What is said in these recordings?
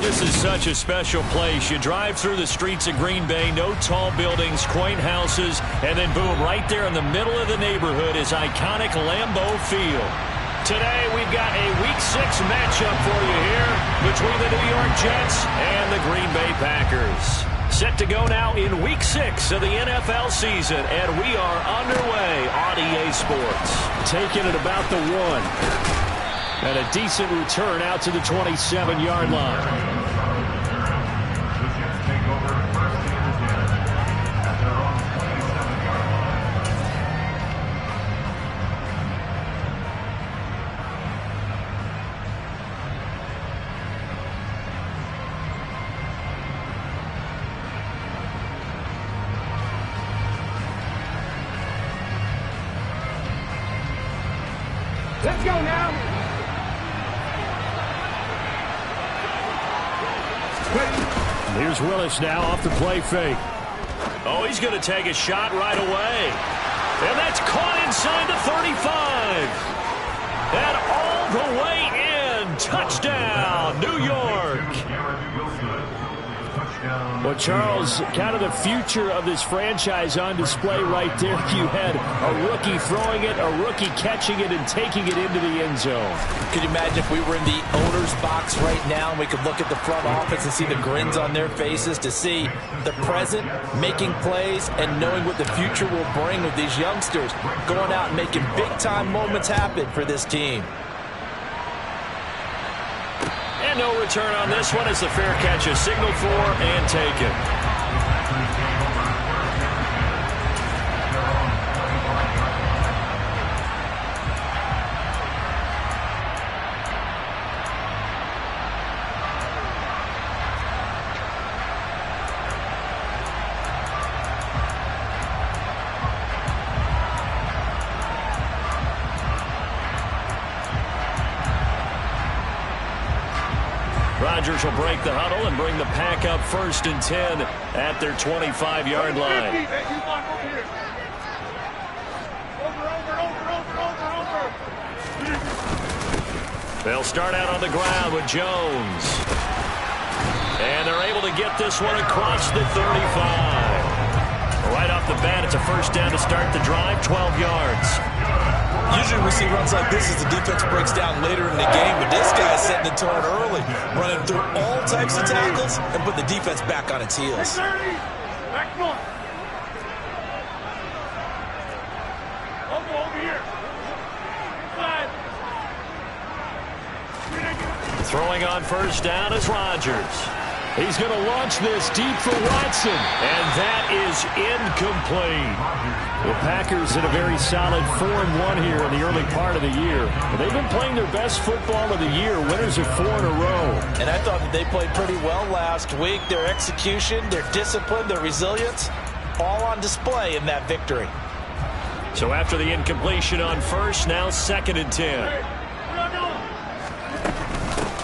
This is such a special place. You drive through the streets of Green Bay, no tall buildings, quaint houses, and then boom, right there in the middle of the neighborhood is iconic Lambeau Field. Today we've got a Week 6 matchup for you here between the New York Jets and the Green Bay Packers. Set to go now in Week 6 of the NFL season, and we are underway on EA Sports. Taking it about the 1. And a decent return out to the 27-yard line. Let's go now. Here's Willis now off the play fake. Oh, he's going to take a shot right away. And that's caught inside the 35. And all the way in. Touchdown, New York. Well, Charles, kind of the future of this franchise on display right there. You had a rookie throwing it, a rookie catching it, and taking it into the end zone. Could you imagine if we were in the owner's box right now and we could look at the front office and see the grins on their faces, to see the present making plays and knowing what the future will bring with these youngsters going out and making big-time moments happen for this team. And no return on this one as the fair catch is signaled for and taken. Rodgers will break the huddle and bring the pack up 1st and 10 at their 25-yard line. They'll start out on the ground with Jones. And they're able to get this one across the 35. Right off the bat, it's a 1st down to start the drive, 12 yards. Usually we see runs like this as the defense breaks down later in the game, but this guy's setting the tone early, running through all types of tackles and put the defense back on its heels. Throwing on 1st down is Rodgers. He's going to launch this deep for Watson, and that is incomplete. The Packers in a very solid 4-1 here in the early part of the year. They've been playing their best football of the year, winners of 4 in a row. And I thought that they played pretty well last week. Their execution, their discipline, their resilience, all on display in that victory. So after the incompletion on 1st, now 2nd and 10.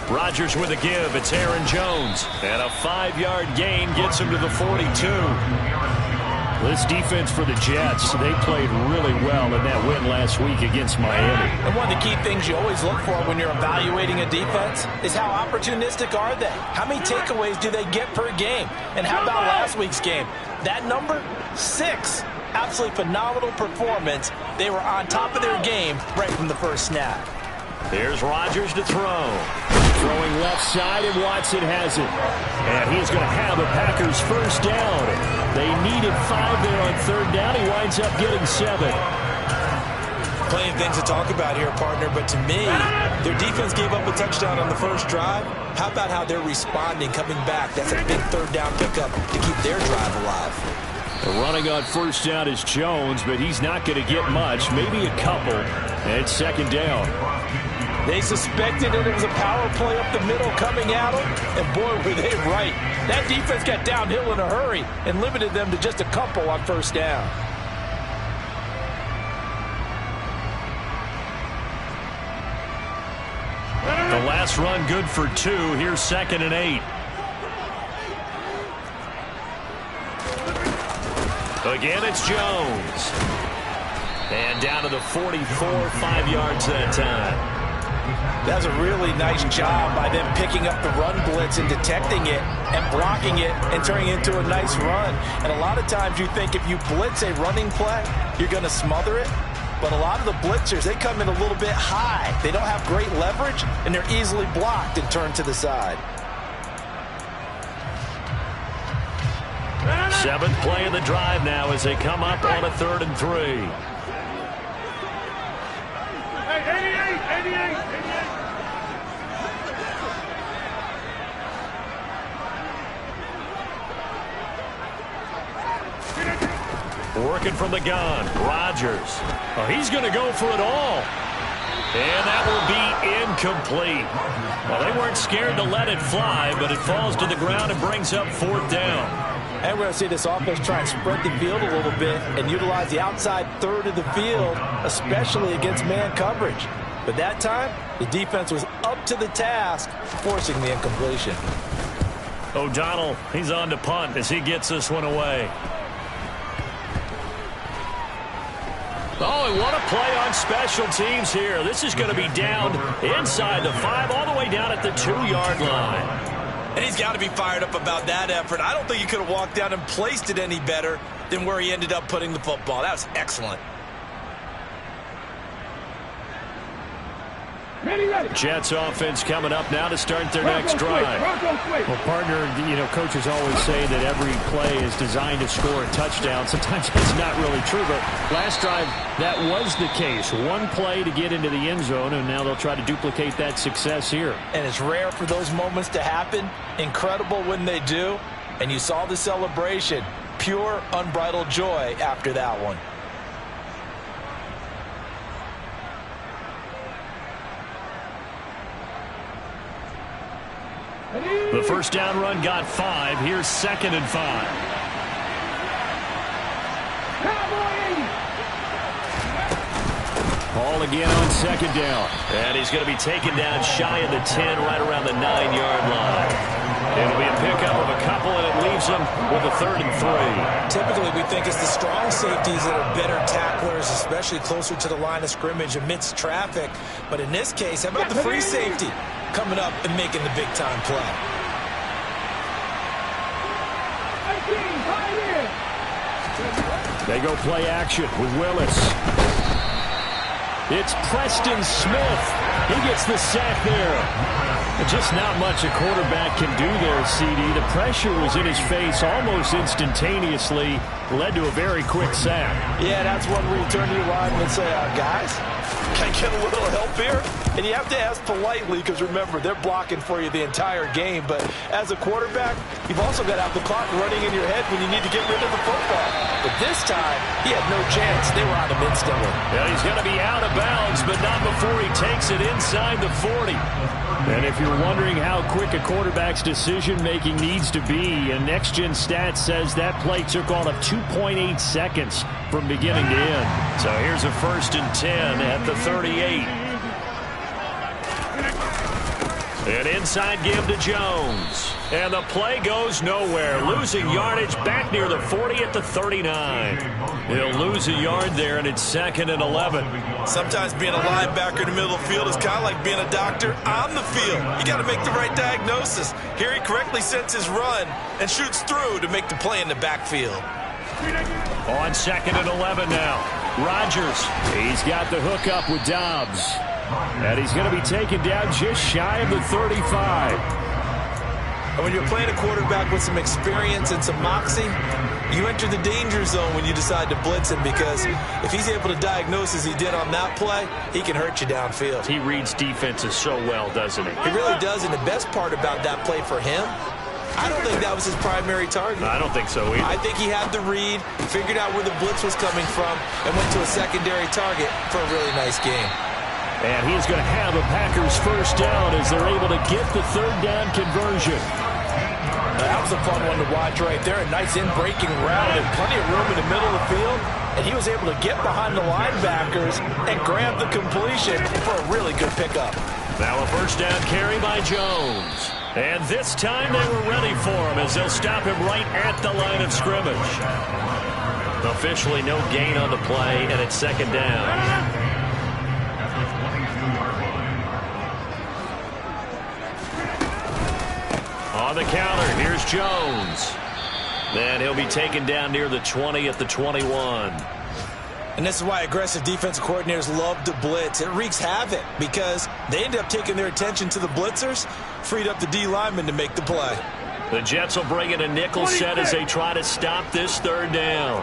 Rodgers with a give. It's Aaron Jones. And a 5-yard gain gets him to the 42. This defense for the Jets, they played really well in that win last week against Miami. And one of the key things you always look for when you're evaluating a defense is how opportunistic are they? How many takeaways do they get per game? And how about last week's game? That number, 6. Absolutely phenomenal performance. They were on top of their game right from the 1st snap. Here's Rodgers to throw. Throwing left side, and Watson has it. And he's going to have the Packers 1st down. They needed 5 there on 3rd down. He winds up getting 7. Plenty of things to talk about here, partner, but to me, their defense gave up a touchdown on the 1st drive. How about how they're responding, coming back? That's a big 3rd down pickup to keep their drive alive. Running on 1st down is Jones, but he's not going to get much, maybe a couple. And it's 2nd down. They suspected it was a power play up the middle coming at them, and boy, were they right. That defense got downhill in a hurry and limited them to just a couple on 1st down. The last run good for 2. Here's 2nd and 8. Again, it's Jones. And down to the 44, 5 yards that time. That's a really nice job by them picking up the run blitz and detecting it and blocking it and turning it into a nice run. And a lot of times you think if you blitz a running play, you're going to smother it. But a lot of the blitzers, they come in a little bit high. They don't have great leverage, and they're easily blocked and turned to the side. 7th play of the drive now as they come up on a 3rd and 3. Working from the gun, Rodgers. Oh, he's going to go for it all. And that will be incomplete. Well, they weren't scared to let it fly, but it falls to the ground and brings up 4th down. And we're going to see this offense try and spread the field a little bit and utilize the outside 3rd of the field, especially against man coverage. But that time, the defense was up to the task, forcing the incompletion. O'Donnell, he's on to punt as he gets this one away. Oh, and what a play on special teams here. This is going to be down inside the 5, all the way down at the 2-yard line. And he's got to be fired up about that effort. I don't think he could have walked down and placed it any better than where he ended up putting the football. That was excellent. Jets offense coming up now to start their next drive. Well, partner, coaches always say that every play is designed to score a touchdown. Sometimes that's not really true, but last drive, that was the case. One play to get into the end zone, and now they'll try to duplicate that success here. And it's rare for those moments to happen. Incredible when they do. And you saw the celebration. Pure, unbridled joy after that one. The first down run got 5. Here's 2nd and 5. Ball again on 2nd down. And he's going to be taken down shy of the 10, right around the 9-yard line. It'll be a pickup of a couple, and it leaves them with a 3rd and 3. Typically, we think it's the strong safeties that are better tacklers, especially closer to the line of scrimmage amidst traffic. But in this case, how about the free safety coming up and making the big-time play? They go play action with Willis. It's Preston Smith. He gets the sack there. Just not much a quarterback can do there, CD. The pressure was in his face almost instantaneously. Led to a very quick sack. Yeah, that's one where you turn to your lineman and say, guys, can I get a little help here? And you have to ask politely because, remember, they're blocking for you the entire game. But as a quarterback, you've also got to have the clock running in your head when you need to get rid of the football. But this time, he had no chance. They were on him instantly. Yeah, he's going to be out of bounds, but not before he takes it inside the 40. And if you're wondering how quick a quarterback's decision-making needs to be, a next-gen stat says that play took all of 2.8 seconds from beginning to end. So here's a 1st and 10 at the 38. An inside give to Jones. And the play goes nowhere. Losing yardage back near the 40 at the 39. He'll lose a yard there, and it's 2nd and 11. Sometimes being a linebacker in the middle of the field is kind of like being a doctor on the field. You got to make the right diagnosis. Here he correctly sets his run and shoots through to make the play in the backfield. On 2nd and 11 now. Rodgers. He's got the hook up with Dobbs. And he's going to be taken down just shy of the 35. And when you're playing a quarterback with some experience and some moxie, you enter the danger zone when you decide to blitz him, because if he's able to diagnose as he did on that play, he can hurt you downfield. He reads defenses so well, doesn't he? He really does, and the best part about that play for him, I don't think that was his primary target. I don't think so either. I think he had the read, figured out where the blitz was coming from, and went to a secondary target for a really nice game. And he's going to have a Packers first down as they're able to get the 3rd down conversion. That was a fun one to watch right there. A nice in-breaking route and plenty of room in the middle of the field. And he was able to get behind the linebackers and grab the completion for a really good pickup. Now a 1st down carry by Jones. And this time they were ready for him as they'll stop him right at the line of scrimmage. Officially no gain on the play, and it's 2nd down. On the counter, here's Jones. Then he'll be taken down near the 20 at the 21. And this is why aggressive defensive coordinators love to blitz. It wreaks havoc because they end up taking their attention to the blitzers, freed up the D lineman to make the play. The Jets will bring in a nickel set as they try to stop this third down.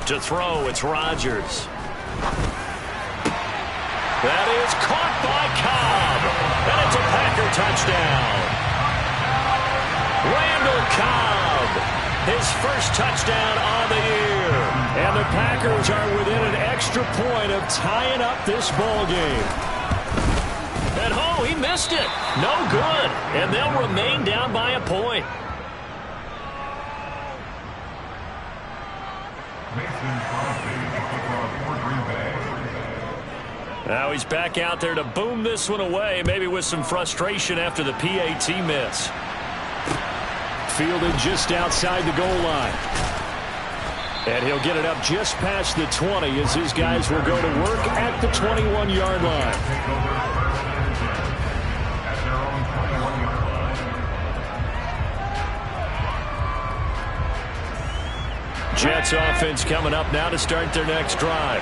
To throw, it's Rodgers. That is caught by Cobb. And it's a Packer touchdown. Randall Cobb, his first touchdown on the year. And the Packers are within an extra point of tying up this ball game. And oh, he missed it. No good. And they'll remain down by a point. Now he's back out there to boom this one away, maybe with some frustration after the PAT miss. Fielded just outside the goal line. And he'll get it up just past the 20 as his guys will go to work at the 21-yard line. Jets offense coming up now to start their next drive.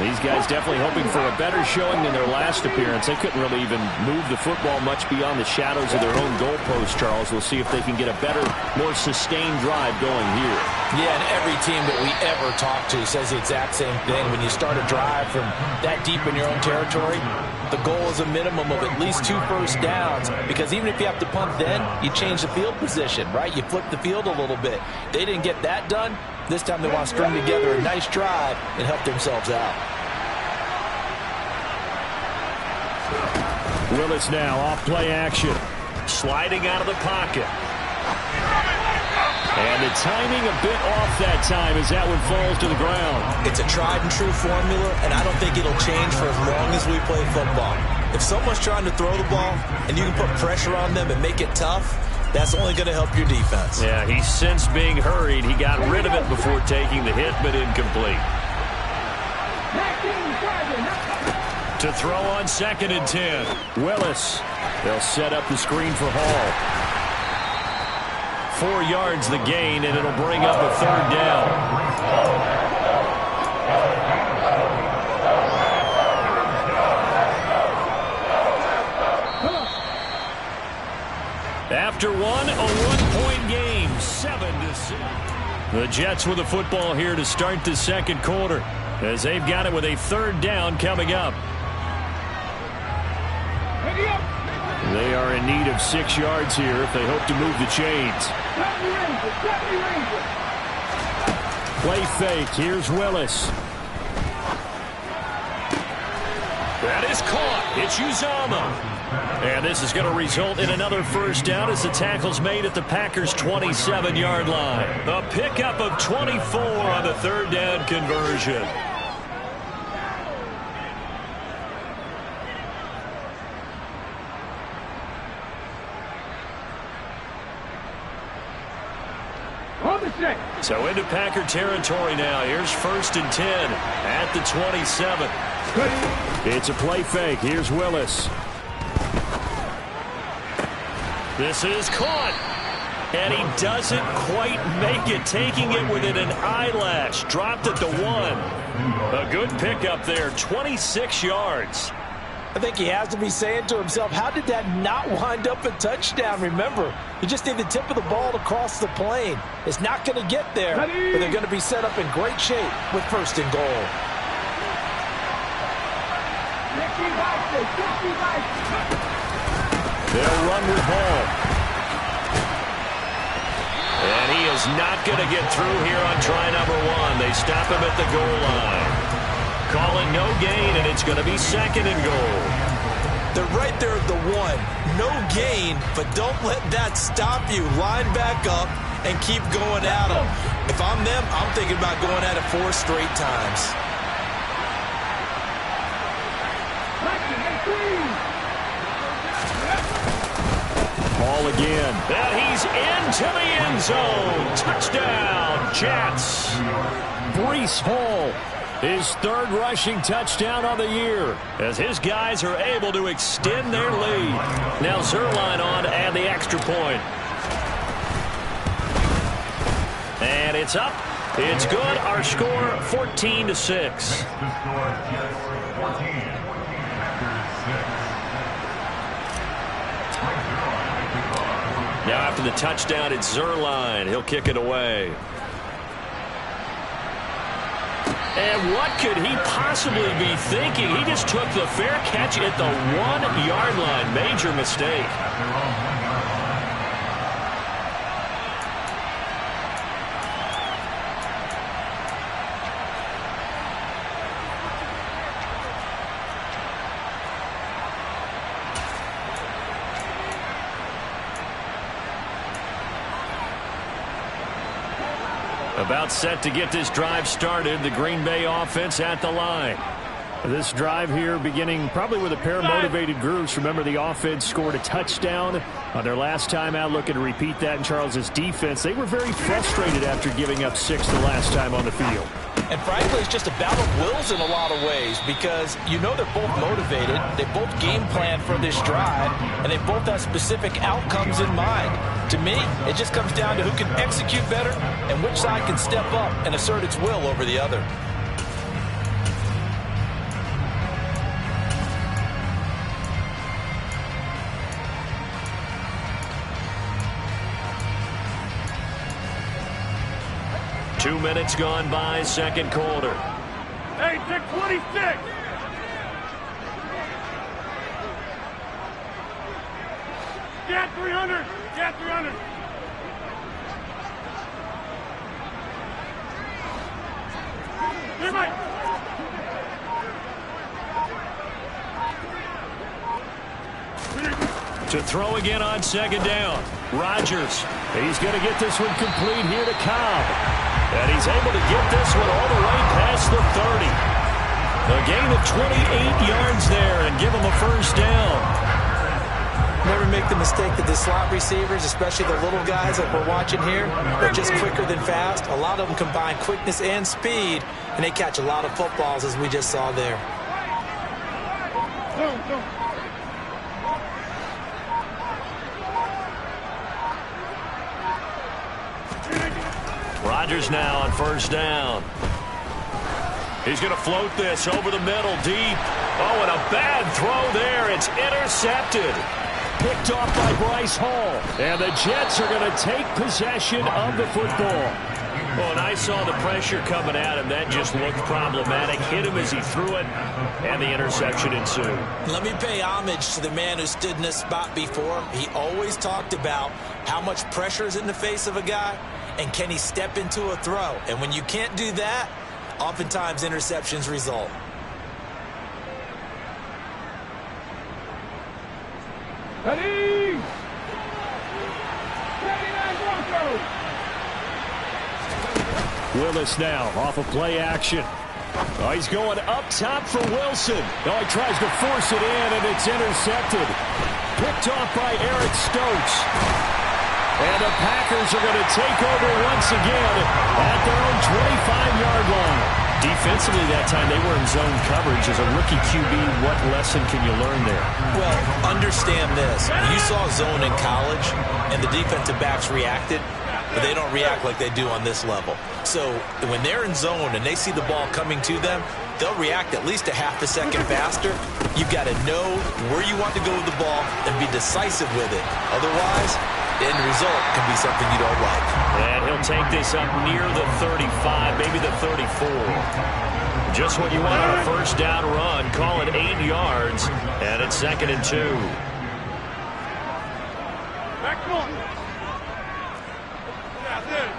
These guys definitely hoping for a better showing than their last appearance. They couldn't really even move the football much beyond the shadows of their own goalpost, Charles. We'll see if they can get a better, more sustained drive going here. Yeah, and every team that we ever talk to says the exact same thing. When you start a drive from that deep in your own territory, the goal is a minimum of at least 2 first downs, because even if you have to punt then, you change the field position, right? You flip the field a little bit. They didn't get that done. This time they want to string together a nice drive and help themselves out. Willis now off play action. Sliding out of the pocket. And the timing a bit off that time as that one falls to the ground. It's a tried and true formula, and I don't think it'll change for as long as we play football. If someone's trying to throw the ball and you can put pressure on them and make it tough, that's only going to help your defense. Yeah, he's since being hurried. He got rid of it before taking the hit, but incomplete. To throw on 2nd and 10. Willis. They'll set up the screen for Hall. 4 yards the gain, and it'll bring up a 3rd down. After a 1-point game, 7-6. The Jets with the football here to start the 2nd quarter, as they've got it with a 3rd down coming up. They are in need of 6 yards here if they hope to move the chains. Play fake. Here's Willis. That is caught. It's Uzomah. And this is going to result in another 1st down as the tackle's made at the Packers' 27-yard line. A pickup of 24 on the 3rd down conversion. So into Packer territory now. Here's 1st and 10 at the 27. It's a play fake. Here's Willis. This is caught. And he doesn't quite make it, taking it within an eyelash. Dropped at the 1. A good pickup there, 26 yards. I think he has to be saying to himself, how did that not wind up a touchdown? Remember, you just need the tip of the ball to cross the plane. It's not going to get there, but they're going to be set up in great shape with 1st and goal. They'll run with Hall. And he is not going to get through here on try number 1. They stop him at the goal line. Calling no gain, and it's going to be 2nd and goal. They're right there at the 1. No gain, but don't let that stop you. Line back up and keep going at them. If I'm them, I'm thinking about going at it 4 straight times. Ball again. And he's into the end zone. Touchdown, Jets. Breece Hall His third rushing touchdown on the year as his guys are able to extend their lead. Now Zuerlein on to add the extra point. And it's up. It's good. Our score 14-6. Now after the touchdown, it's Zuerlein. He'll kick it away. And what could he possibly be thinking? He just took the fair catch at the 1-yard line. Major mistake. About set to get this drive started. The Green Bay offense at the line. This drive here beginning probably with a pair of motivated groups. Remember, the offense scored a touchdown on their last time out. Looking to repeat that in Charles's defense. They were very frustrated after giving up 6 the last time on the field. And frankly, it's just a battle of wills in a lot of ways because you know they're both motivated. They both game plan for this drive, and they both have specific outcomes in mind. To me, it just comes down to who can execute better and which side can step up and assert its will over the other. Two minutes gone by, second quarter. Hey, 6:26. Get 300. Get 300. To throw again on second down. Rodgers. He's going to get this one complete here to Cobb. And he's able to get this one all the way past the 30. A gain of 28 yards there and give him a first down. Never make the mistake that the slot receivers, especially the little guys like we're watching here, are just quicker than fast. A lot of them combine quickness and speed, and they catch a lot of footballs as we just saw there. Rodgers now on first down. He's going to float this over the middle deep. Oh, and a bad throw there. It's intercepted. Picked off by Bryce Hall. And the Jets are going to take possession of the football. Oh, and I saw the pressure coming at him. That just looked problematic. Hit him as he threw it, and the interception ensued. Let me pay homage to the man who stood in this spot before. He always talked about how much pressure is in the face of a guy, and can he step into a throw. And when you can't do that, oftentimes interceptions result. Ready? Willis now off of play action. Oh, he's going up top for Wilson. Oh, he tries to force it in, and it's intercepted. Picked off by Eric Stokes. And the Packers are going to take over once again at their own 25-yard line. Defensively that time, they were in zone coverage. As a rookie QB, what lesson can you learn there? Well, understand this. You saw zone in college, and the defensive backs reacted, but they don't react like they do on this level. So when they're in zone and they see the ball coming to them, they'll react at least a half a second faster. You've got to know where you want to go with the ball and be decisive with it. Otherwise, the end result can be something you don't like. And he'll take this up near the 35, maybe the 34. Just what you want on a first down run. Call it 8 yards, and it's 2nd and 2. Back on. Yeah, this.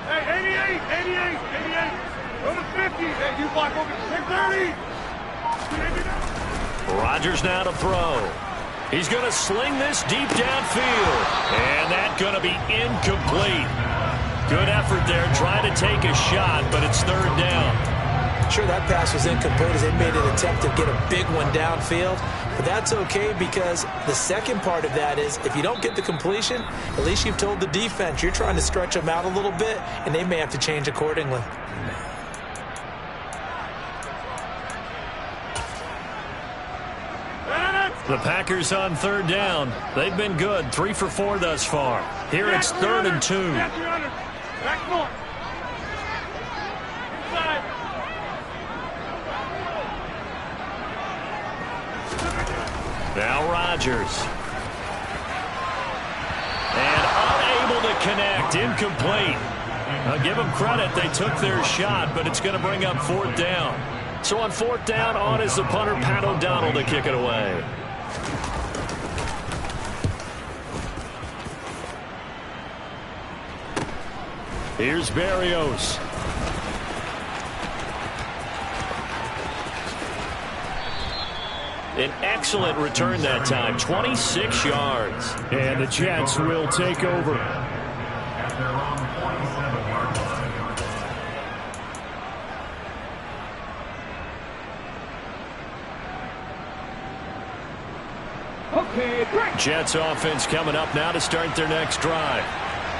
Hey, 88. Over 50. Hey, you block over 630. Rodgers now to throw. He's going to sling this deep downfield. And that's going to be incomplete. Good effort there, trying to take a shot, but it's 3rd down. Sure, that pass was incomplete as they made an attempt to get a big one downfield. But that's okay because the second part of that is if you don't get the completion, at least you've told the defense you're trying to stretch them out a little bit, and they may have to change accordingly. The Packers on third down. They've been good, 3 for 4 thus far. Here it's 3rd and 2. Back more. Inside. Now Rodgers. And unable to connect. Incomplete. I'll give them credit. They took their shot, but it's going to bring up 4th down. So on 4th down, on is the punter, Pat O'Donnell, to kick it away. Here's Berrios. An excellent return that time, 26 yards. And the Jets will take over. Okay, great. Jets offense coming up now to start their next drive.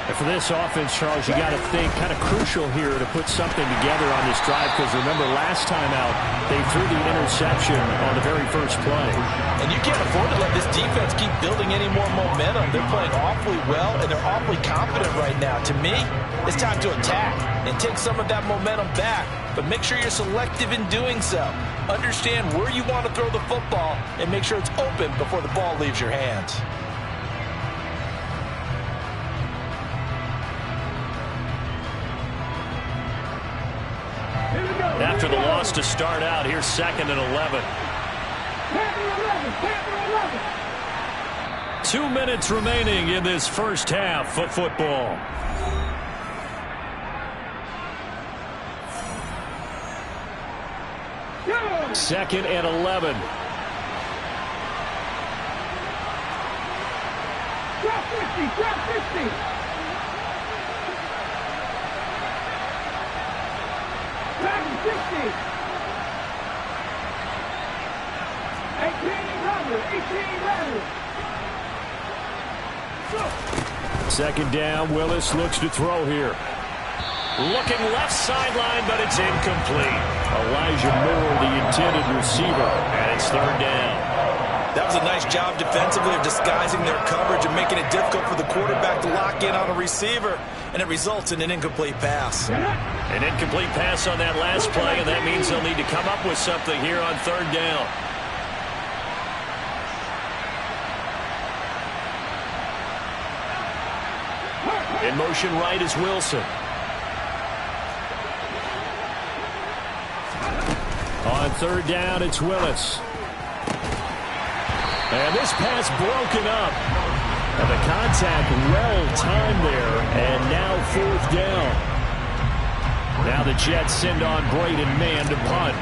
And for this offense, Charles, you got to think kind of crucial here to put something together on this drive because remember last time out they threw the interception on the very first play. And you can't afford to let this defense keep building any more momentum. They're playing awfully well and they're awfully confident right now. To me, it's time to attack and take some of that momentum back, but make sure you're selective in doing so. Understand where you want to throw the football and make sure it's open before the ball leaves your hands. After the loss to start out, here's 2nd and 11. 2 minutes remaining in this first half of football. Second and 11. Drop 50, drop 50. Back 60. 18 Second down, Willis looks to throw here. Looking left sideline, but it's incomplete. Elijah Moore, the intended receiver, and it's 3rd down. That was a nice job defensively of disguising their coverage and making it difficult for the quarterback to lock in on a receiver, and it results in an incomplete pass. An incomplete pass on that last play, and that means they'll need to come up with something here on 3rd down. In motion right is Wilson. On 3rd down, it's Willis. And this pass broken up. And the contact well timed there. And now 4th down. Now the Jets send on Braden Mann to punt.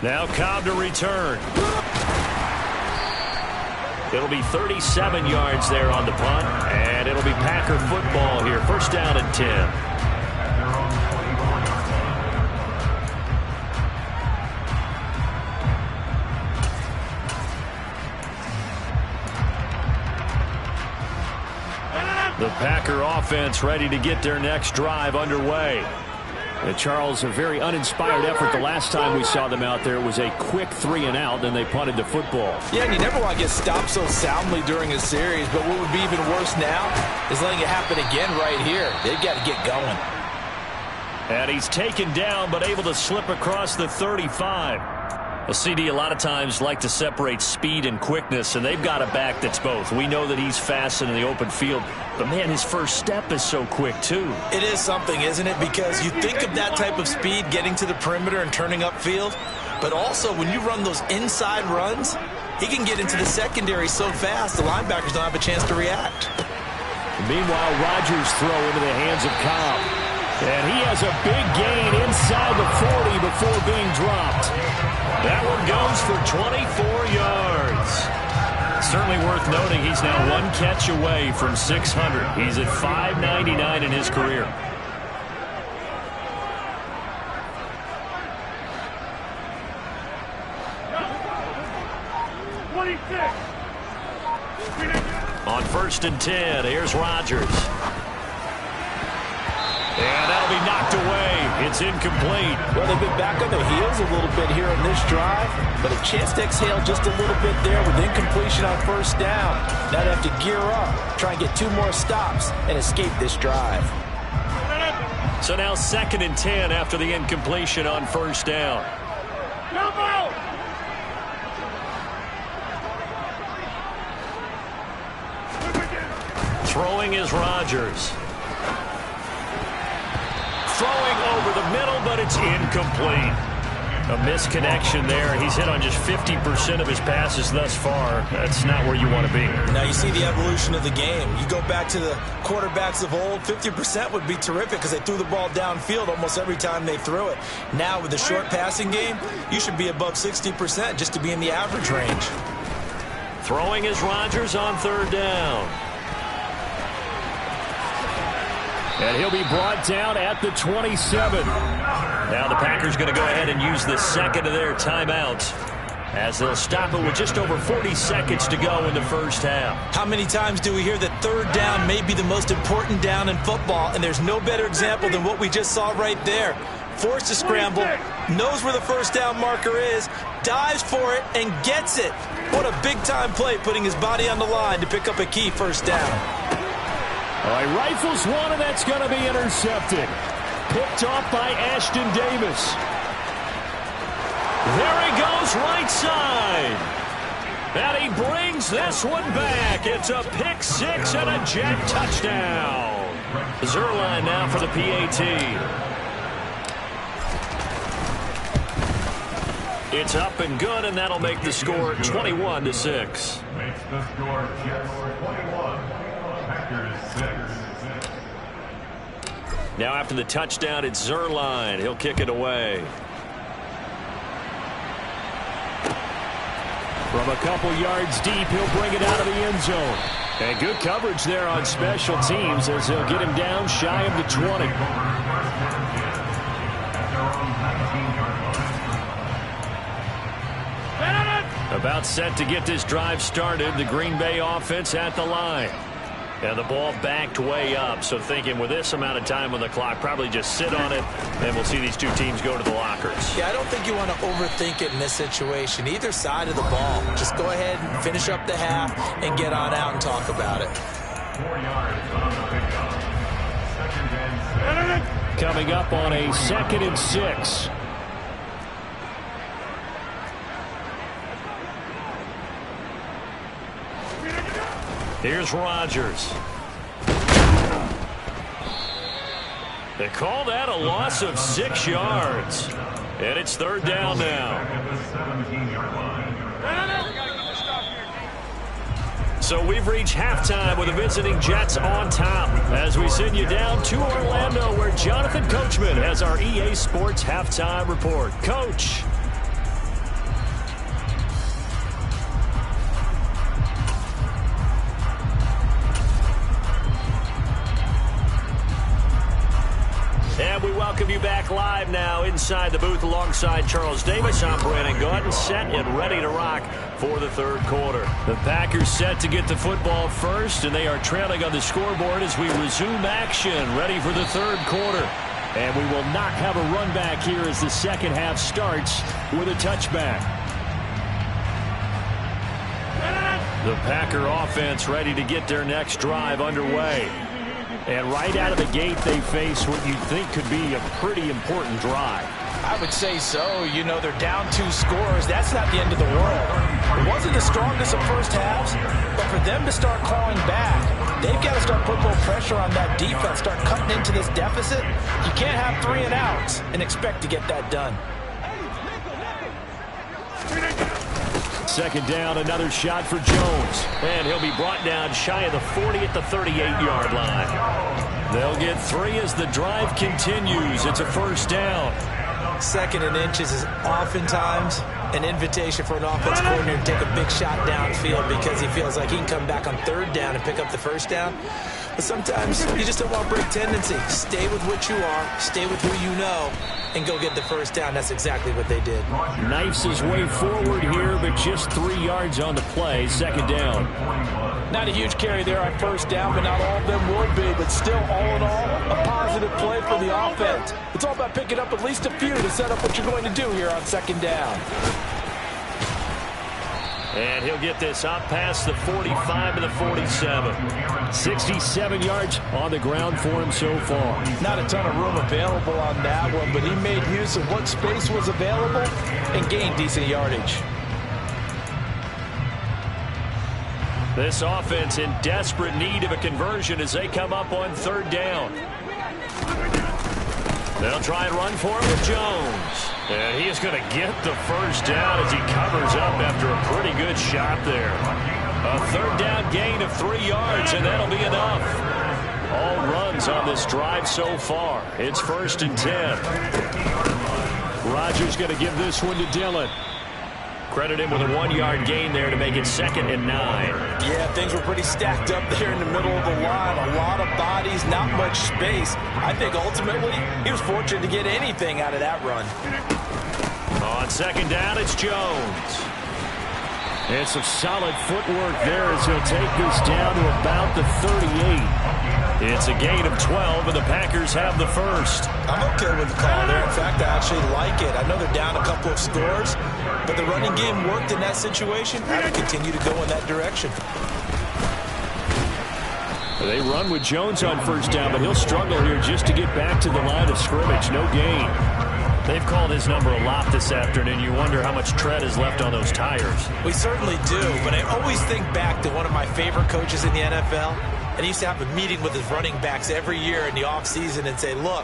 Now Cobb to return. It'll be 37 yards there on the punt, and it'll be Packer football here. 1st down and 10. The Packer offense ready to get their next drive underway. Charles, a very uninspired effort the last time we saw them out there. It was a quick 3 and out, then they punted the football. Yeah, and you never want to get stopped so soundly during a series, but what would be even worse now is letting it happen again right here. They've got to get going. And he's taken down, but able to slip across the 35. Well, CD, a lot of times like to separate speed and quickness, and they've got a back that's both. We know that he's fast in the open field, but, man, his first step is so quick, too. It is something, isn't it? Because you think of that type of speed getting to the perimeter and turning upfield, but also when you run those inside runs, he can get into the secondary so fast the linebackers don't have a chance to react. Meanwhile, Rodgers throw into the hands of Cobb. And he has a big gain inside the 40 before being dropped. That one goes for 24 yards. Certainly worth noting he's now one catch away from 600. He's at 599 in his career. On 1st and 10, here's Rodgers. And that'll be knocked away. It's incomplete. Well, they've been back on their heels a little bit here in this drive, but a chance to exhale just a little bit there with incompletion on 1st down. Now they have to gear up, try and get 2 more stops, and escape this drive. So now 2nd and 10 after the incompletion on 1st down. Throwing is Rodgers. Throwing over the middle, but it's incomplete. A misconnection there. He's hit on just 50% of his passes thus far. That's not where you want to be. Now you see the evolution of the game. You go back to the quarterbacks of old, 50% would be terrific because they threw the ball downfield almost every time they threw it. Now with the short passing game, you should be above 60% just to be in the average range. Throwing is Rodgers on 3rd down. And he'll be brought down at the 27. Now the Packers going to go ahead and use the 2nd of their timeouts as they'll stop it with just over 40 seconds to go in the 1st half. How many times do we hear that 3rd down may be the most important down in football, and there's no better example than what we just saw right there. Forced to scramble, knows where the 1st down marker is, dives for it, and gets it. What a big-time play, putting his body on the line to pick up a key 1st down. All right, rifles one, and that's going to be intercepted. Picked off by Ashton Davis. There he goes, right side. And he brings this one back. It's a pick 6 and a jet touchdown. Zerline now for the PAT. It's up and good, and that'll make the score 21-6. Makes the score Jets 21. Now after the touchdown, it's Zerline. He'll kick it away. From a couple yards deep, he'll bring it out of the end zone. And good coverage there on special teams as they'll get him down shy of the 20. About set to get this drive started. The Green Bay offense at the line. And the ball backed way up. So thinking with this amount of time on the clock, probably just sit on it, and we'll see these two teams go to the lockers. Yeah, I don't think you want to overthink it in this situation. Either side of the ball. Just go ahead and finish up the half and get on out and talk about it. 4 yards on the pickup. Coming up on a 2nd and 6. Here's Rodgers. They call that a loss of 6 yards. And it's 3rd down now. So we've reached halftime with the visiting Jets on top as we send you down to Orlando where Jonathan Coachman has our EA Sports halftime report. Coach. And we welcome you back live now inside the booth alongside Charles Davis. I'm Brandon Gordon, set and ready to rock for the 3rd quarter. The Packers set to get the football first, and they are trailing on the scoreboard as we resume action, ready for the 3rd quarter. And we will not have a run back here as the 2nd half starts with a touchback. The Packer offense ready to get their next drive underway. And right out of the gate, they face what you'd think could be a pretty important drive. I would say so. You know, they're down 2 scores. That's not the end of the world. It wasn't the strongest of first halves, but for them to start clawing back, they've got to start putting more pressure on that defense, start cutting into this deficit. You can't have 3 and outs and expect to get that done. 2nd down, another shot for Jones. And he'll be brought down shy of the 40 at the 38-yard line. They'll get 3 as the drive continues. It's a 1st down. Second and inches is oftentimes an invitation for an offense coordinator to take a big shot downfield because he feels like he can come back on third down and pick up the first down. But sometimes you just don't want to break tendency. Stay with what you are, stay with who you know, and go get the first down. That's exactly what they did. Knifes his way forward here, but just 3 yards on the play. Second down. Not a huge carry there on first down, but not all of them will be. But still, all in all, a positive play for the offense. It's all about picking up at least a few to set up what you're going to do here on second down. And he'll get this up past the 45 to the 47. 67 yards on the ground for him so far. Not a ton of room available on that one, but he made use of what space was available and gained decent yardage. This offense in desperate need of a conversion as they come up on third down. They'll try and run for it with Jones. And he is going to get the first down as he covers up after a pretty good shot there. A third down gain of 3 yards, and that'll be enough. All runs on this drive so far. It's 1st and 10. Rodgers going to give this one to Dillon. Credit him with a 1-yard gain there to make it 2nd and 9. Yeah, things were pretty stacked up there in the middle of the line. A lot of bodies, not much space. I think ultimately he was fortunate to get anything out of that run. On second down, it's Jones. It's some solid footwork there as he'll take this down to about the 38. It's a gain of 12, and the Packers have the first. I'm okay with the call there. In fact, I actually like it. I know they're down a couple of scores, but the running game worked in that situation. I would continue to go in that direction. They run with Jones on first down, but he'll struggle here just to get back to the line of scrimmage. No gain. They've called his number a lot this afternoon. You wonder how much tread is left on those tires. We certainly do, but I always think back to one of my favorite coaches in the NFL. And he used to have a meeting with his running backs every year in the offseason and say, look,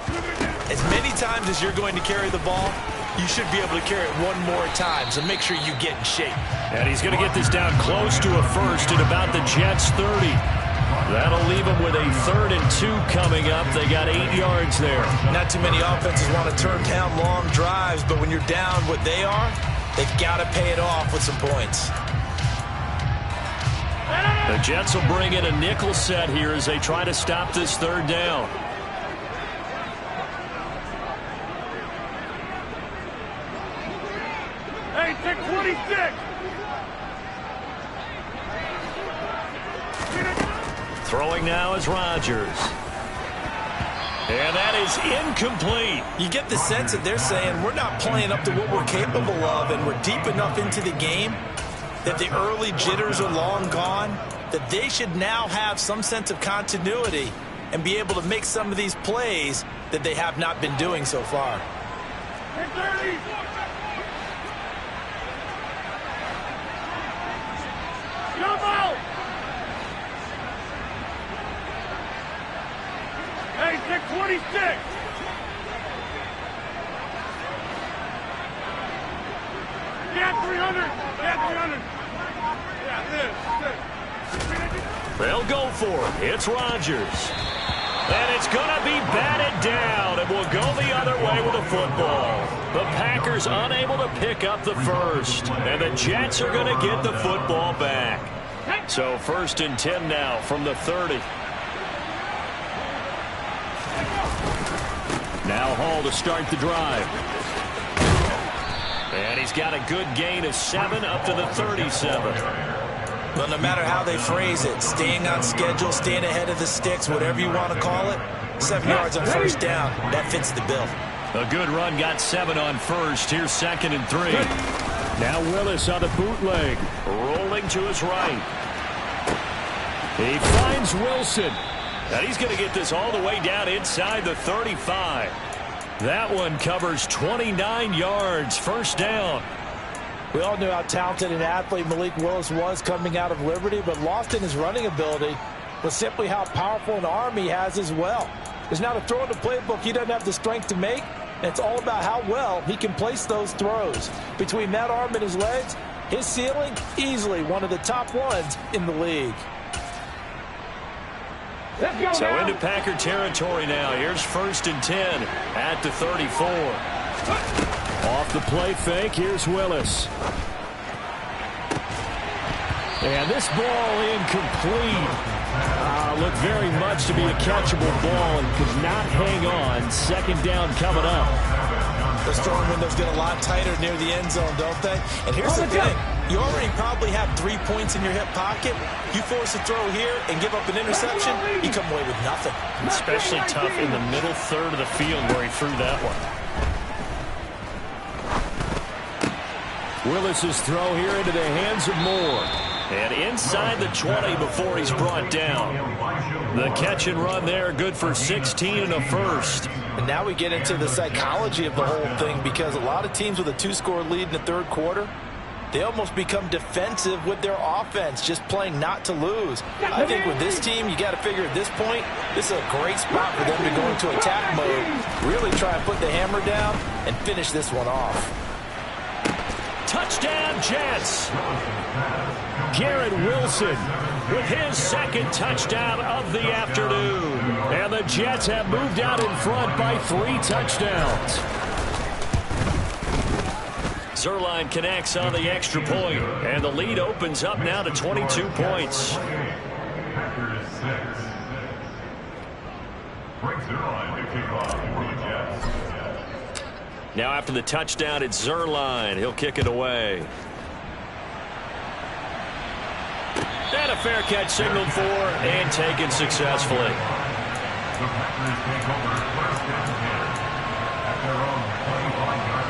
as many times as you're going to carry the ball, you should be able to carry it one more time, so make sure you get in shape. And he's going to get this down close to a first at about the Jets' 30. That'll leave them with a 3rd and 2 coming up. They got 8 yards there. Not too many offenses want to turn down long drives, but when you're down what they are, they've got to pay it off with some points. The Jets will bring in a nickel set here as they try to stop this third down. Hey, take 26. Throwing now is Rodgers. And that is incomplete. You get the sense that they're saying we're not playing up to what we're capable of, and we're deep enough into the game that the early jitters are long gone, that they should now have some sense of continuity and be able to make some of these plays that they have not been doing so far. Jump out! Hey, take 26! Yeah, 300! Yeah, 300! Yeah, this. They'll go for it. It's Rodgers. And it's going to be batted down, and will go the other way with the football. The Packers unable to pick up the first, and the Jets are going to get the football back. So 1st and 10 now from the 30. Now Hall to start the drive. And he's got a good gain of 7 up to the 37. Well, no matter how they phrase it, staying on schedule, staying ahead of the sticks, whatever you want to call it, 7 yards on first down, that fits the bill. A good run got 7 on first. Here's 2nd and 3. Now Willis on the bootleg. Rolling to his right. He finds Wilson. And he's going to get this all the way down inside the 35. That one covers 29 yards. First down. We all knew how talented an athlete Malik Willis was coming out of Liberty, but lost in his running ability was simply how powerful an arm he has as well. There's not a throw in the playbook he doesn't have the strength to make, and it's all about how well he can place those throws. Between that arm and his legs, his ceiling, easily one of the top ones in the league. So into Packer territory now. Here's 1st and 10 at the 34. Off the play fake, here's Willis. And this ball incomplete. Looked very much to be a catchable ball and could not hang on. Second down coming up. The throwing windows get a lot tighter near the end zone, don't they? And here's the thing. You already probably have 3 points in your hip pocket. You force a throw here and give up an interception, you come away with nothing. Especially tough in the middle third of the field where he threw that one. Willis's throw here into the hands of Moore. And inside the 20 before he's brought down. The catch and run there, good for 16 and a first. And now we get into the psychology of the whole thing, because a lot of teams with a 2-score lead in the third quarter, they almost become defensive with their offense, just playing not to lose. I think with this team, you got to figure at this point, this is a great spot for them to go into attack mode, really try and put the hammer down and finish this one off. Touchdown, Jets. Garrett Wilson with his second touchdown of the afternoon. And the Jets have moved out in front by 3 touchdowns. Zerline connects on the extra point, and the lead opens up now to 22 points. Now after the touchdown, it's Zerline. He'll kick it away. And a fair catch signaled for and taken successfully. The Packers take over first and 10 at their own 25-yard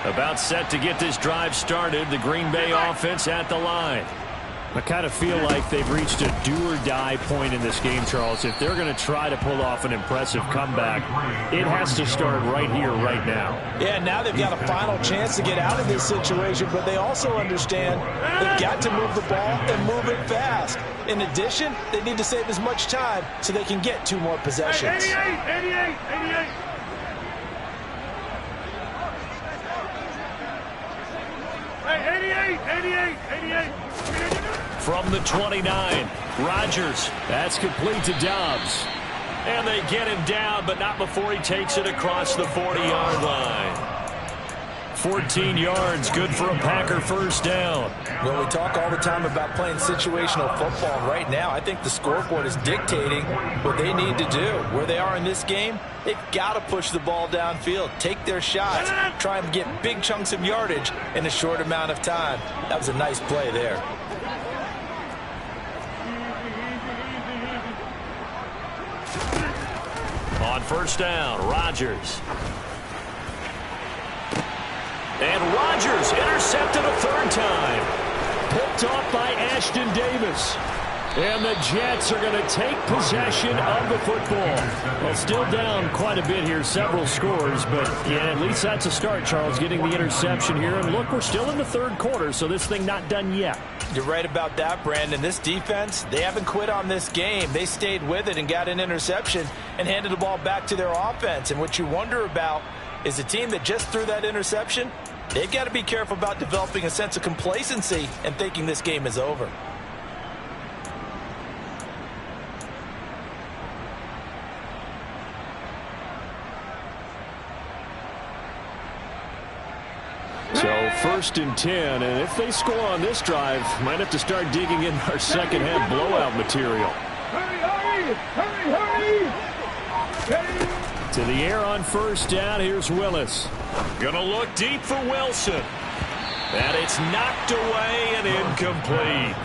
line. About set to get this drive started. The Green Bay offense at the line. I kind of feel like they've reached a do-or-die point in this game, Charles. If they're going to try to pull off an impressive comeback, it has to start right here, right now. Yeah, now they've got a final chance to get out of this situation, but they also understand they've got to move the ball and move it fast. In addition, they need to save as much time so they can get 2 more possessions. 88. Hey, 88. From the 29, Rodgers. That's complete to Dobbs. And they get him down, but not before he takes it across the 40-yard line. 14 yards, good for a Packer first down. Well, we talk all the time about playing situational football. Right now, I think the scoreboard is dictating what they need to do. Where they are in this game, they've got to push the ball downfield, take their shots, try and get big chunks of yardage in a short amount of time. That was a nice play there. On first down, Rodgers. And Rodgers intercepted a 3rd time. Picked off by Ashton Davis. And the Jets are going to take possession of the football. Well, still down quite a bit here, several scores, but yeah, at least that's a start, Charles, getting the interception here. And look, we're still in the 3rd quarter, so this thing not done yet. You're right about that, Brandon. This defense, they haven't quit on this game. They stayed with it and got an interception and handed the ball back to their offense. And what you wonder about is a team that just threw that interception, they've got to be careful about developing a sense of complacency and thinking this game is over. So 1st and 10, and if they score on this drive, might have to start digging in our second half blowout material. Hurry! To the air on first down, here's Willis. Gonna look deep for Wilson. And it's knocked away and incomplete.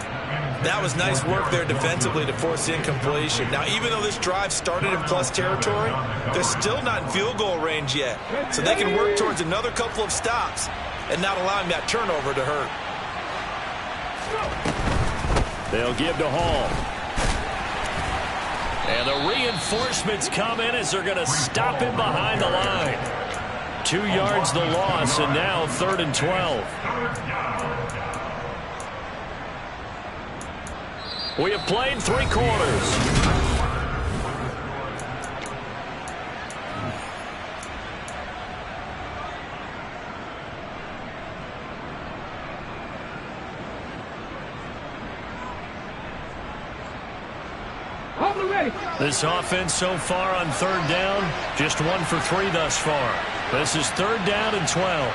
That was nice work there defensively to force incompletion. Now, even though this drive started in plus territory, they're still not in field goal range yet. So they can work towards another couple of stops and not allowing that turnover to hurt. They'll give to Hall. And the reinforcements come in as they're going to stop him behind the line. 2 yards the loss, and now 3rd and 12. We have played 3 quarters. This offense so far on third down, just 1 for 3 thus far. This is third down and 12.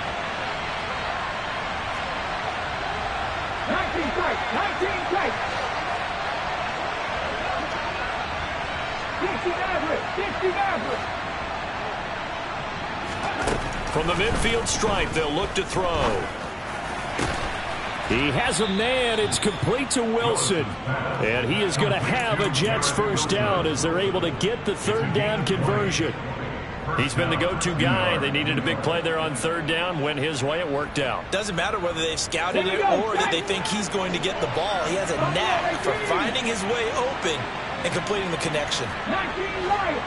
19 tight, 19 tight. 60 average, 60 average. From the midfield stripe, they'll look to throw. He has a man. It's complete to Wilson. And he is going to have a Jets first down as they're able to get the third down conversion. He's been the go-to guy. They needed a big play there on third down. Went his way. It worked out. Doesn't matter whether they've scouted it or that they think he's going to get the ball. He has a knack for finding his way open and completing the connection. 19 right.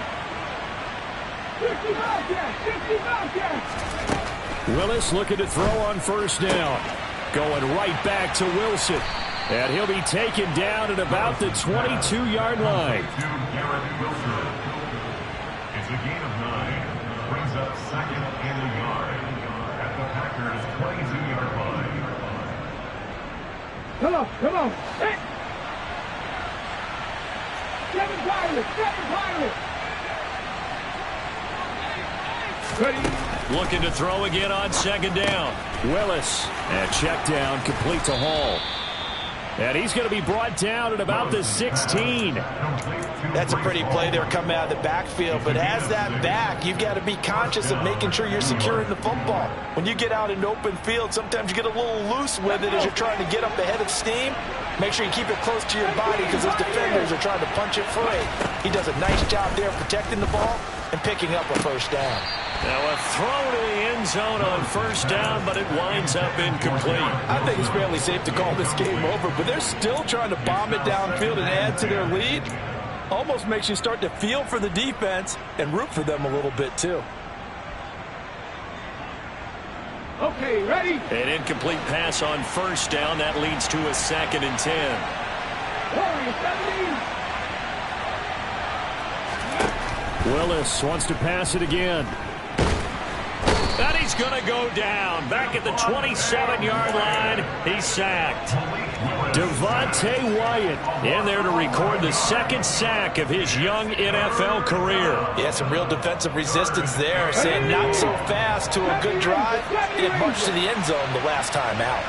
50 Bobcats, 50 Bobcats. Willis looking to throw on first down. Going right back to Wilson. And he'll be taken down at about the 22-yard line. It's a gain of 9. Brings up second and a yard at the Packers' 22-yard line. Come on, come on. Hey. 7 Pirates, 7 Pirates. Ready. Looking to throw again on second down. Willis. And check down, complete to Hall. And he's going to be brought down at about the 16. That's a pretty play there coming out of the backfield. But as that back, you've got to be conscious of making sure you're securing the football. When you get out in open field, sometimes you get a little loose with it as you're trying to get up ahead of steam. Make sure you keep it close to your body because those defenders are trying to punch it free. He does a nice job there protecting the ball and picking up a first down. Now a throw to the end zone on first down, but it winds up incomplete. I think it's fairly safe to call this game over, but they're still trying to bomb it downfield and add to their lead. Almost makes you start to feel for the defense and root for them a little bit too. Okay, ready? An incomplete pass on first down. That leads to a 2nd and 10. Willis wants to pass it again. And he's going to go down. Back at the 27-yard line. He's sacked. Devontae Wyatt in there to record the 2nd sack of his young NFL career. Yeah, some real defensive resistance there. Saying not so fast to a good drive. It marched to the end zone the last time out.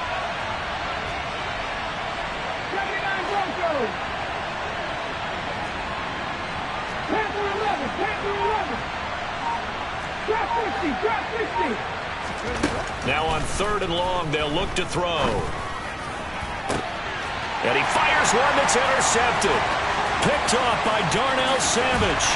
79 Broncos. 10 for 11, 10 for 11. Drop 50, drop 50. Now on 3rd and long, they'll look to throw. And he fires one that's intercepted. Picked off by Darnell Savage.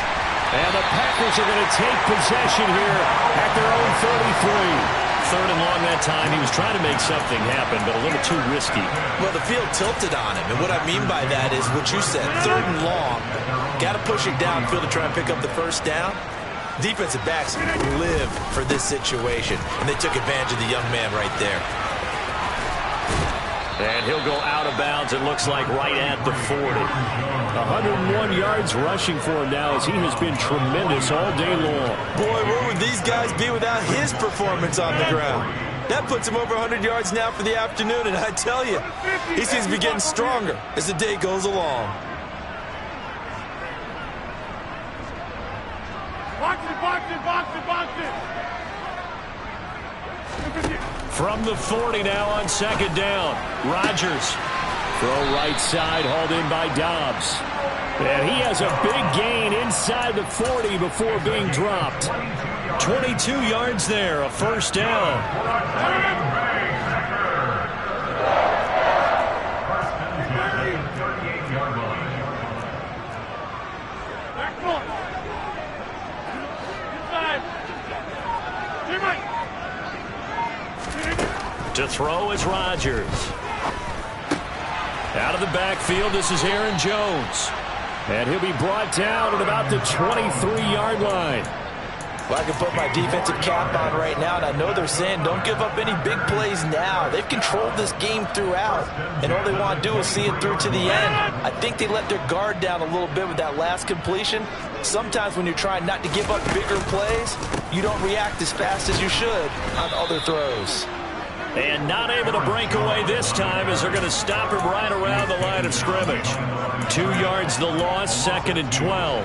And the Packers are going to take possession here at their own 33. 3rd and long that time. He was trying to make something happen, but a little too risky. Well, the field tilted on him, and what I mean by that is what you said, 3rd and long. Got to push it downfield to try and pick up the first down. Defensive backs live for this situation, and they took advantage of the young man right there. And he'll go out of bounds, it looks like, right at the 40. 101 yards rushing for him now as he has been tremendous all day long. Boy, where would these guys be without his performance on the ground? That puts him over 100 yards now for the afternoon, and I tell you, he seems to be getting stronger as the day goes along. Box it, box it, box it, box it. From the 40 now on 2nd down. Rodgers. Throw right side, hauled in by Dobbs. And he has a big gain inside the 40 before being dropped. 22 yards there, a first down. To throw is Rodgers. Out of the backfield, this is Aaron Jones. And he'll be brought down at about the 23-yard line. Well, I can put my defensive cap on right now, and I know they're saying don't give up any big plays now. They've controlled this game throughout, and all they want to do is see it through to the end. I think they let their guard down a little bit with that last completion. Sometimes when you're trying not to give up bigger plays, you don't react as fast as you should on other throws. And not able to break away this time as they're going to stop him right around the line of scrimmage. 2 yards the loss, 2nd and 12.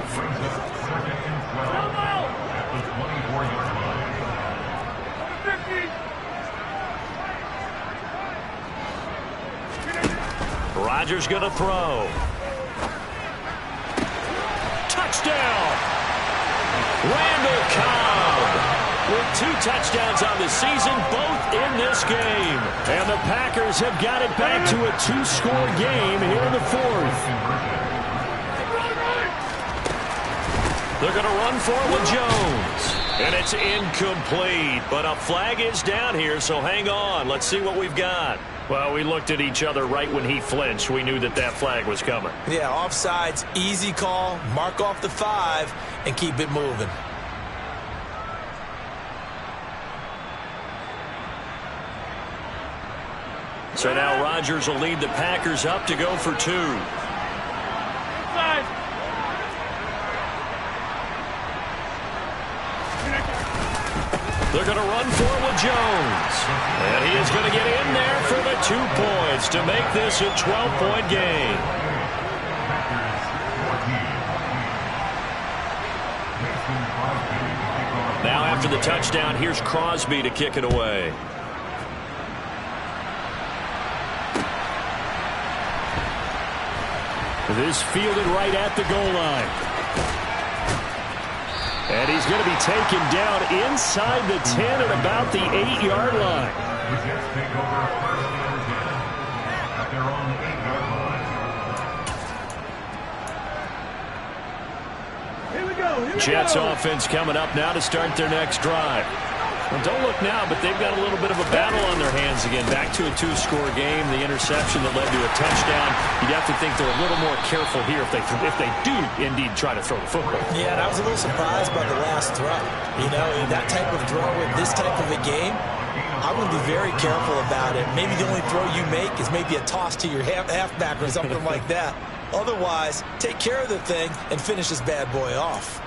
Rodgers going to throw. Touchdown! Randall Cobb with 2 touchdowns on the season, both in this game. And the Packers have got it back to a 2-score game here in the 4th. They're going to run for it with Jones. And it's incomplete, but a flag is down here, so hang on. Let's see what we've got. Well, we looked at each other right when he flinched. We knew that that flag was coming. Yeah, offsides, easy call. Mark off the 5 and keep it moving. So now Rodgers will lead the Packers up to go for 2. They're going to run for it with Jones. And he is going to get in there for the 2 points to make this a 12-point game. Now after the touchdown, here's Crosby to kick it away. This fielded right at the goal line. And he's going to be taken down inside the 10 at about the 8-yard line. Here we go. Jets offense coming up now to start their next drive. Well, don't look now, but they've got a little bit of a battle on their hands again. Back to a 2-score game. The interception that led to a touchdown. You'd have to think they're a little more careful here if they do indeed try to throw the football. Yeah, and I was a little surprised by the last throw. You know, in that type of throw in this type of a game, I would be very careful about it. Maybe the only throw you make is maybe a toss to your halfback or something like that. Otherwise, take care of the thing and finish this bad boy off.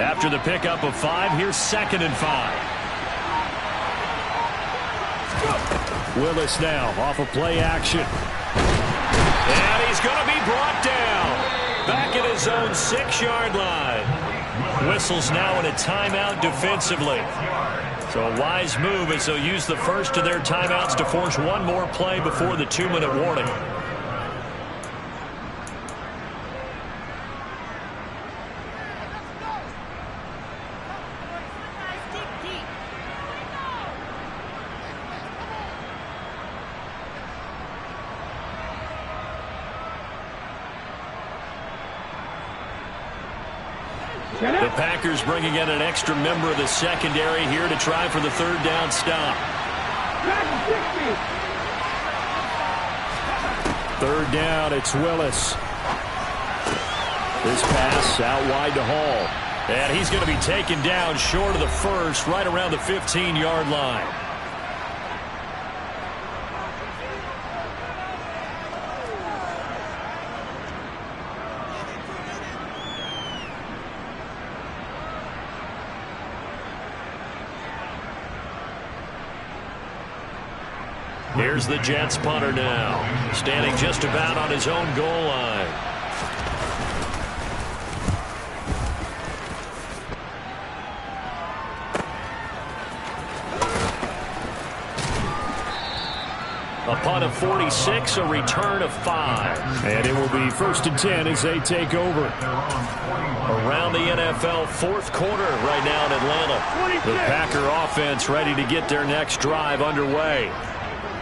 After the pickup of 5, here's 2nd and 5. Willis now off of play action. And he's going to be brought down. Back at his own 6-yard line. Whistles now in a timeout defensively. So a wise move as they'll use the first of their timeouts to force one more play before the 2-minute warning. The Packers bringing in an extra member of the secondary here to try for the 3rd down stop. 3rd down, it's Willis. This pass out wide to Hall. And he's going to be taken down short of the first, right around the 15-yard line. Here's the Jets punter now, standing just about on his own goal line. A punt of 46, a return of 5. And it will be 1st and 10 as they take over. Around the NFL 4th quarter right now in Atlanta. The Packer offense ready to get their next drive underway.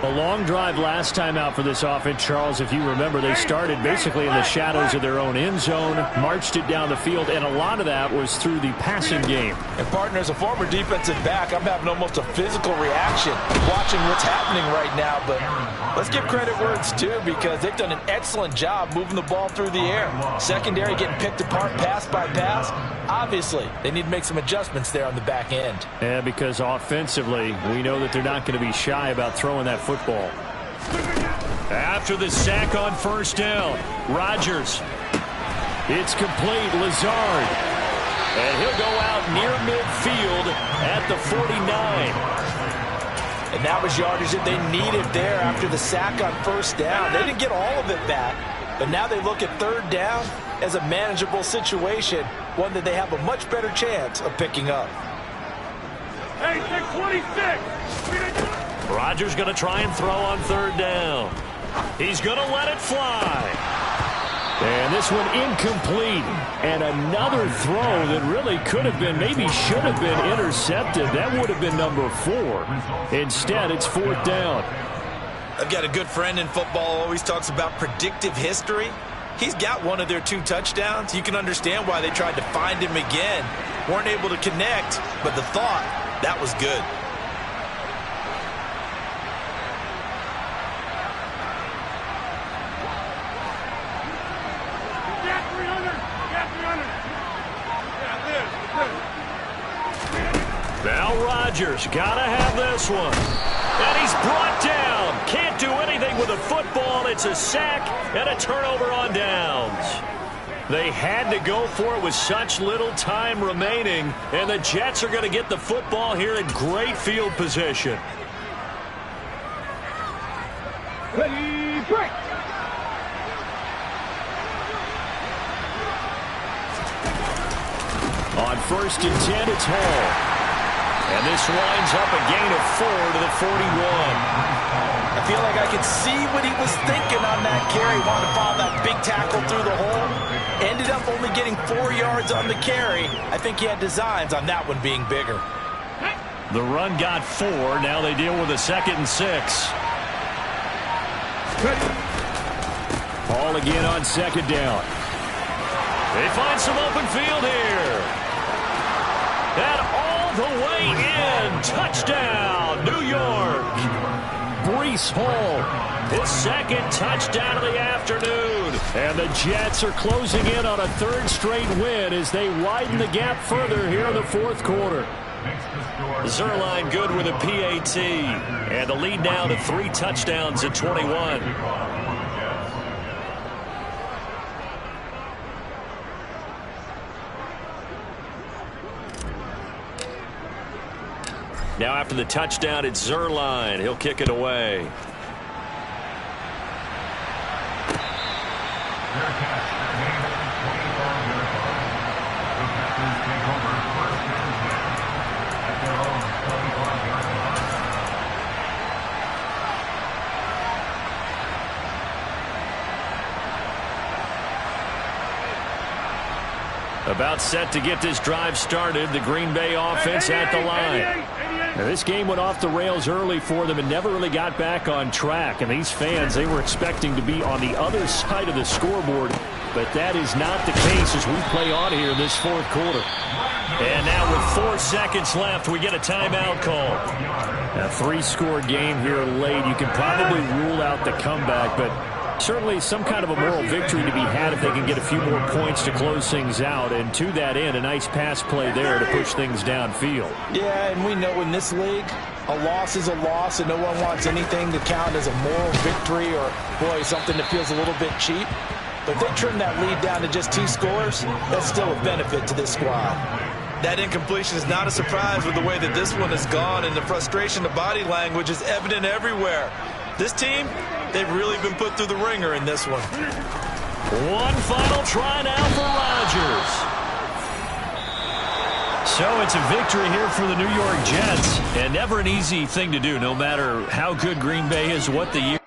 A long drive last time out for this offense, Charles. If you remember, they started basically in the shadows of their own end zone, marched it down the field, and a lot of that was through the passing game. And, partner, as a former defensive back, I'm having almost a physical reaction watching what's happening right now. But let's give credit where it's due because they've done an excellent job moving the ball through the air. Secondary getting picked apart pass by pass. Obviously, they need to make some adjustments there on the back end. Yeah, because offensively, we know that they're not going to be shy about throwing that football. After the sack on first down, Rodgers. It's complete. Lazard. And he'll go out near midfield at the 49. And that was yardage that they needed there after the sack on first down. They didn't get all of it back, but now they look at third down as a manageable situation, one that they have a much better chance of picking up. Hey, 26. Rodgers going to try and throw on third down. He's going to let it fly. And this one incomplete. And another throw that really could have been, maybe should have been intercepted. That would have been number 4. Instead, it's fourth down. I've got a good friend in football, always talks about predictive history. He's got one of their 2 touchdowns. You can understand why they tried to find him again. Weren't able to connect, but the thought, that was good. Now Rodgers got to have this one. And he's brought down. Can't do anything with a football. It's a sack and a turnover on downs. They had to go for it with such little time remaining. And the Jets are going to get the football here in great field position. Ready, break. On first and 10, it's Hall. And this winds up a gain of 4 to the 41. I feel like I could see what he was thinking on that carry. Wanted to follow that big tackle through the hole. Ended up only getting 4 yards on the carry. I think he had designs on that one being bigger. The run got 4. Now they deal with a 2nd and 6. Hall again on second down. They find some open field here. And all the way in. Touchdown, New York. Breece Hall, his 2nd touchdown of the afternoon. And the Jets are closing in on a 3rd straight win as they widen the gap further here in the 4th quarter. Zerline good with a PAT. And the lead now to 3 touchdowns at 21. Now after the touchdown, it's Zerline. He'll kick it away. About set to get this drive started. The Green Bay offense at the line. Now, this game went off the rails early for them and never really got back on track. And these fans, they were expecting to be on the other side of the scoreboard. But that is not the case as we play on here in this 4th quarter. And now with 4 seconds left, we get a timeout call. A 3-score game here late. You can probably rule out the comeback, but certainly some kind of a moral victory to be had if they can get a few more points to close things out. And to that end, a nice pass play there to push things downfield. Yeah, and we know in this league, a loss is a loss, and no one wants anything to count as a moral victory or, boy, something that feels a little bit cheap. But if they trim that lead down to just 2 scores, that's still a benefit to this squad. That incompletion is not a surprise with the way that this one has gone, and the frustration, the body language is evident everywhere. This team, they've really been put through the ringer in this one. One final try now for Rodgers. So it's a victory here for the New York Jets, and never an easy thing to do, no matter how good Green Bay is, what the year.